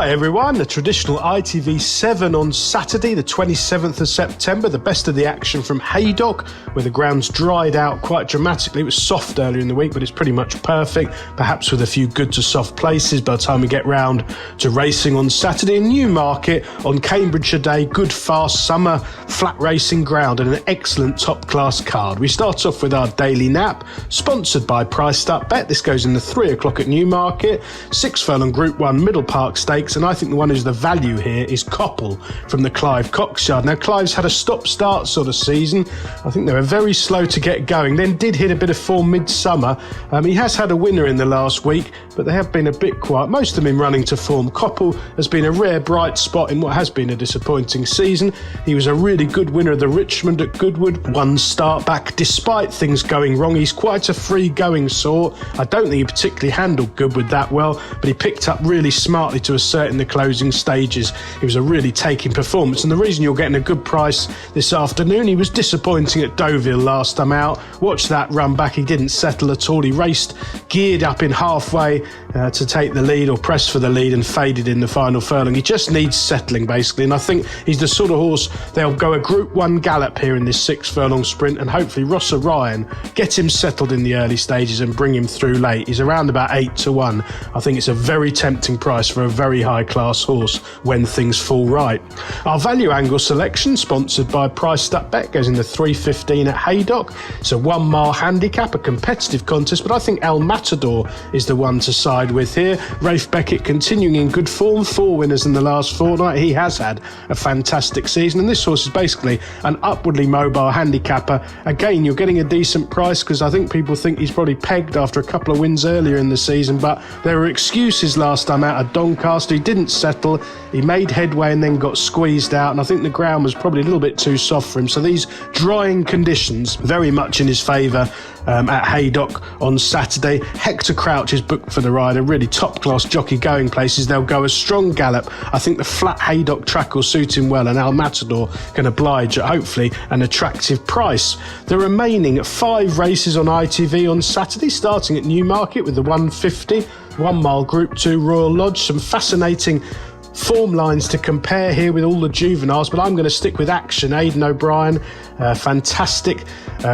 Hi everyone, the traditional ITV 7 on Saturday, the 27th of September, the best of the action from Haydock, where the ground's dried out quite dramatically. It was soft earlier in the week, but it's pretty much perfect, perhaps with a few good to soft places by the time we get round to racing on Saturday. In Newmarket on Cambridgeshire Day, good fast summer flat racing ground and an excellent top class card. We start off with our daily nap, sponsored by Priced Up Bet. This goes in the 3 o'clock at Newmarket, 6 furlong Group 1 Middle Park Stakes, and I think the one who's the value here is Coppell from the Clive Cox yard. Now, Clive's had a stop-start sort of season. I think they were very slow to get going, then did hit a bit of form mid-summer. He has had a winner in the last week, but they have been a bit quiet. Most of them in running to form. Coppell has been a rare bright spot in what has been a disappointing season. He was a really good winner of the Richmond at Goodwood, one start back despite things going wrong. He's quite a free-going sort. I don't think he particularly handled Goodwood that well, but he picked up really smartly to assert in the closing stages. It was a really taking performance, and the reason you're getting a good price this afternoon, he was disappointing at Deauville last time out. Watch that run back, he didn't settle at all. He raced geared up in halfway to take the lead or press for the lead and faded in the final furlong. He just needs settling basically, and I think he's the sort of horse they'll go a Group 1 gallop here in this 6 furlong sprint, and hopefully Ross Orion get him settled in the early stages and bring him through late. He's around about 8 to 1. I think it's a very tempting price for a very high class horse when things fall right. Our value angle selection, sponsored by Priced Up Bet, goes in the 3:15 at Haydock. It's a 1 mile handicap, a competitive contest, but I think El Matador is the one to side with here. Rafe Beckett continuing in good form, 4 winners in the last fortnight. He has had a fantastic season, and this horse is basically an upwardly mobile handicapper. Again, you're getting a decent price because I think people think he's probably pegged after a couple of wins earlier in the season, but there were excuses last time out at Doncaster. He didn't settle, he made headway and then got squeezed out, and I think the ground was probably a little bit too soft for him. So these drying conditions very much in his favour at Haydock on Saturday. Hector Crouch is booked for the rider, really top class jockey going places. They'll go a strong gallop. I think the flat Haydock track will suit him well, and El Matador can oblige at hopefully an attractive price. The remaining 5 races on ITV on Saturday, starting at Newmarket with the 150 1 mile Group 2 Royal Lodge. Some fascinating form lines to compare here with all the juveniles, but I'm going to stick with Action. Aidan O'Brien, fantastic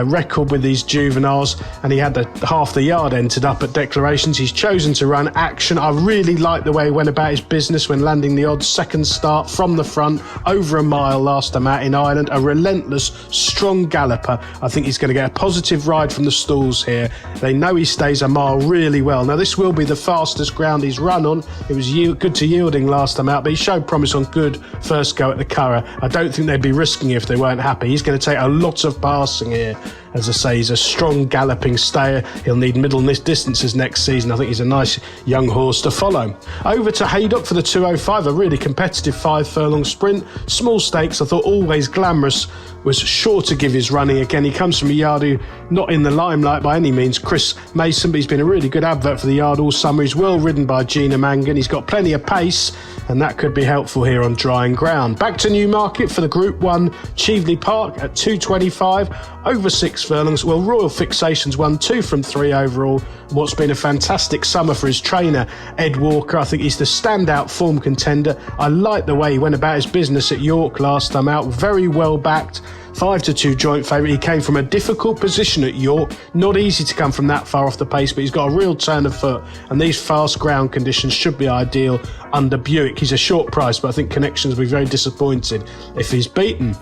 record with these juveniles, and he had half the yard entered up at declarations. He's chosen to run Action. I really like the way he went about his business when landing the odds. Second start from the front, over a mile last time out in Ireland. A relentless, strong galloper. I think he's going to get a positive ride from the stalls here. They know he stays a mile really well. Now, this will be the fastest ground he's run on. It was good to yielding last time out, but he showed promise on good first go at the Curragh. I don't think they'd be risking it if they weren't happy. He's going to take a lot of passing here. As I say, he's a strong galloping stayer. He'll need middle distances next season. I think he's a nice young horse to follow. Over to Haydock for the 205, a really competitive 5 furlong sprint. Small stakes, I thought Always Glamorous was sure to give his running again. He comes from a yard who, not in the limelight by any means, Chris Mason, but he's been a really good advert for the yard all summer. He's well ridden by Gina Mangan. He's got plenty of pace, and that could be helpful here on drying ground. Back to Newmarket for the Group 1 Cheveley Park at 225, over 6 furlongs. Well, Royal Fixations won 2 from 3 overall. What's been a fantastic summer for his trainer, Ed Walker. I think he's the standout form contender. I like the way he went about his business at York last time out. Very well backed. 5 to 2 joint favourite. He came from a difficult position at York. Not easy to come from that far off the pace, but he's got a real turn of foot, and these fast ground conditions should be ideal under Buick. He's a short price, but I think Connections will be very disappointed if he's beaten.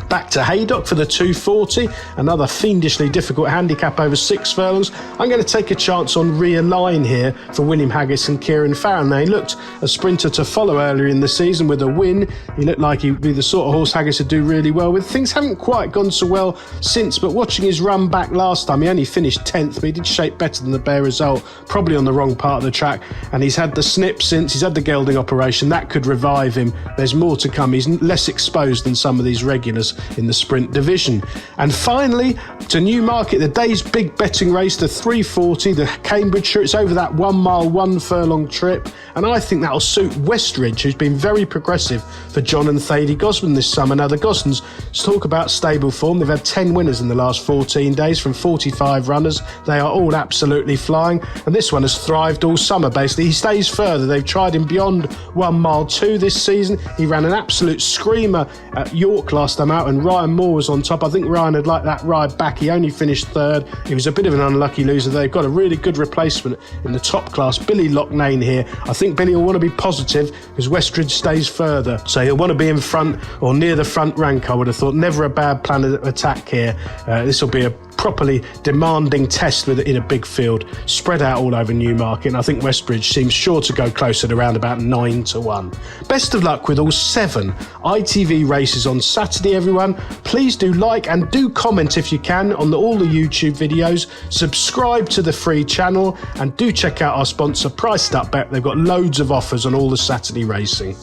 Back to Haydock for the 240, another fiendishly difficult handicap over 6 furlongs. I'm going to take a chance on Realign here for William Haggis and Kieran Farron. Now, he looked a sprinter to follow earlier in the season with a win. He looked like he'd be the sort of horse Haggis would do really well with. Things haven't quite gone so well since, but watching his run back last time, he only finished 10th, but he did shape better than the bare result, probably on the wrong part of the track, and he's had the snip since. He's had the gelding operation. That could revive him. There's more to come. He's less exposed than some of these regulars, runners in the sprint division. And finally, to Newmarket, the day's big betting race, the 340, the Cambridgeshire. It's over that 1 mile, 1 furlong trip. And I think that'll suit Westridge, who's been very progressive for John and Thady Gosman this summer. Now, the Gosmans, talk about stable form. They've had 10 winners in the last 14 days from 45 runners. They are all absolutely flying. And this one has thrived all summer, basically. He stays further. They've tried him beyond 1 mile 2 this season. He ran an absolute screamer at York last time out, and Ryan Moore was on top. I think Ryan had liked that ride back. He only finished third. He was a bit of an unlucky loser. They've got a really good replacement in the top class, Billy Loughnane here. I think Billy will want to be positive because Westridge stays further. So he'll want to be in front or near the front rank, I would have thought. Never a bad plan of attack here. This will be a properly demanding test in a big field, spread out all over Newmarket, and I think Westridge seems sure to go close at around about 9-1. Best of luck with all 7 ITV races on Saturday, everyone. Please do like and do comment if you can on all the YouTube videos. Subscribe to the free channel and do check out our sponsor Priced Up Bet. They've got loads of offers on all the Saturday racing.